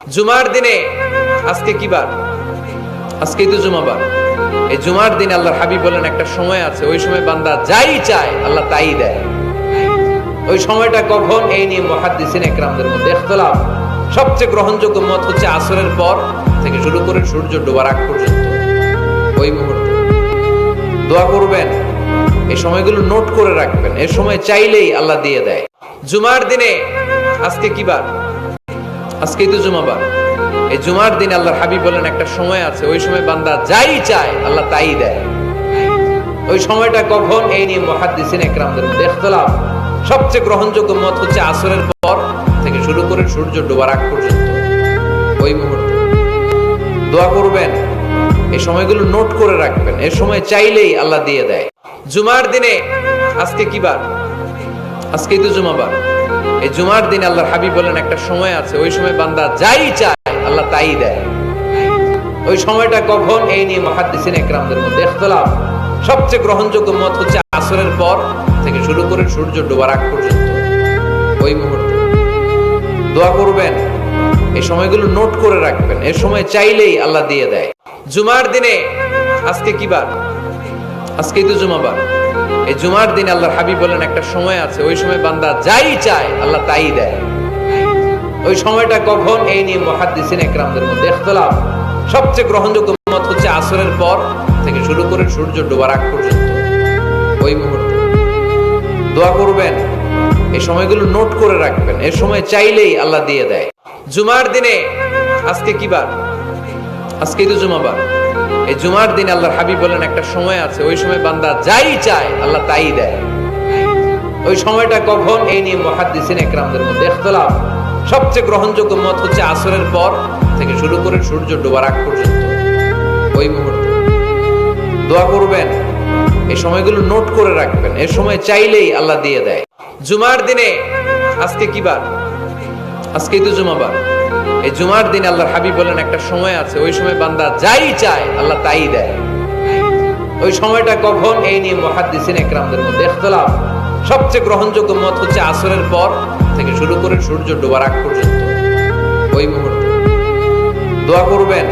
জুমার দিনে আজকে কি বার? আজকেই তো জুমাবার। এই জুমার দিনে আল্লাহর হাবিব বলেন একটা সময় আছে, ওই সময় বান্দা যাই চায় আল্লাহ তাই দেয়। ওই সময়টা কখন? এই নিয়ে মুহাদ্দিসিন ইকরামদের মধ্যে ইখতিলাফ। সবচেয়ে গ্রহণযোগ্য মত হচ্ছে আসরের পর থেকে শুরু করে সূর্য ডোবার আগ পর্যন্ত। ওই মুহূর্তে দোয়া করবেন, এই সময়গুলো নোট করে রাখবেন। এই সময় চাইলেই আল্লাহ দিয়ে দেয়। জুমার দিনে আজকে কি বার? আজকেই তো জুমাবার। এই জুমার দিনে আল্লাহর হাবিব বলেন একটা সময় আছে, ওই সময় বান্দা যাই চায় আল্লাহ তাই দেয়। ওই সময়টা কখন? এই নিয়ে মুহাদ্দিসিন ইকরামদের মধ্যে ইখতিলাফ। সবচেয়ে গ্রহণযোগ্য মত হচ্ছে আসরের পর থেকে শুরু করে সূর্য ডোবার আগ পর্যন্ত। ওই মুহূর্তে দোয়া করবেন, এই সময়গুলো নোট করে রাখবেন। এই সময় চাইলেই আল্লাহ দিয়ে দেয়। জুমার দিনে আজকে কি বার? আজকেই তো জুমাবার। এই জুমার দিনে আল্লাহর হাবিব বলেন একটা সময় আছে, ওই সময় বান্দা যাই চায় আল্লাহ তাই দেয়। ওই সময়টা কখন? এই নিয়ে মুহাদ্দিসিন ইকরামদের মধ্যে ইখতিলাফ। সবচেয়ে গ্রহণযোগ্য মত হচ্ছে আসরের পর থেকে শুরু করে সূর্য ডোবার আগ পর্যন্ত। ওই মুহূর্তে দোয়া করবেন, এই সময়গুলো নোট করে রাখবেন। এই সময় চাইলেই আল্লাহ দিয়ে দেয়। জুমার দিনে আজকে কি বার? আজকেই তো জুমাবার। এই জুমার দিনে আল্লাহর হাবিব বলেন একটা সময় আছে, ওই সময় বান্দা যাই চায় আল্লাহ তাই দেয়। ওই সময়টা কখন? এই নিয়ে মুহাদ্দিসিন ইকরামদের মধ্যে ইখতিলাফ। সবচেয়ে গ্রহণযোগ্য মত হচ্ছে আসরের পর থেকে শুরু করে সূর্য ডোবার আগ পর্যন্ত। ওই মুহূর্তে দোয়া করবেন, এই সময়গুলো নোট করে রাখবেন। এই সময় চাইলেই আল্লাহ দিয়ে দেয়। জুমার দিনে আজকে কি বার? আজকেই তো জুমাবার। এই জুমার দিনে আল্লাহর হাবিব বলেন একটা সময় আছে, ওই সময় বান্দা যাই চায় আল্লাহ তাই দেয়। ওই সময়টা কখন? এই নিয়ে মুহাদ্দিসিন ইকরামদের মধ্যে ইখতিলাফ। সবচেয়ে গ্রহণযোগ্য মত হচ্ছে আসরের পর থেকে শুরু করে সূর্য ডোবার আগ পর্যন্ত। ওই মুহূর্তে দোয়া করবেন, এই সময়গুলো নোট করে রাখবেন। এই সময় চাইলেই আল্লাহ দিয়ে দেয়। জুমার দিনে আজকে কি বার? আজকেই তো জুমাবার। এই জুমার দিনে আল্লাহর হাবিব বলেন একটা সময় আছে, ওই সময় বান্দা যাই চায় আল্লাহ তাই দেয়। ওই সময়টা কখন? এই নিয়ে মুহাদ্দিসিন ইকরামদের মধ্যে ইখতিলাফ। সবচেয়ে গ্রহণযোগ্য মত হচ্ছে আসরের পর থেকে শুরু করে সূর্য ডোবার আগ পর্যন্ত। ওই মুহূর্তে দোয়া করবেন, এই সময়গুলো নোট করে রাখবেন। এই সময় চাইলেই আল্লাহ দিয়ে দেয়। জুমার দিনে আজকে কি বার? আজকেই তো জুমাবার। এই জুমার দিনে আল্লাহর হাবিব বলেন একটা সময় আছে, ওই সময় বান্দা যাই চায় আল্লাহ তাই দেয়। ওই সময়টা কখন? এই নিয়ে মুহাদ্দিসিন ইকরামদের মধ্যে ইখতিলাফ। সবচেয়ে গ্রহণযোগ্য মত হচ্ছে আসরের পর থেকে শুরু করে সূর্য ডোবার আগ পর্যন্ত। ওই মুহূর্তে দোয়া করবেন,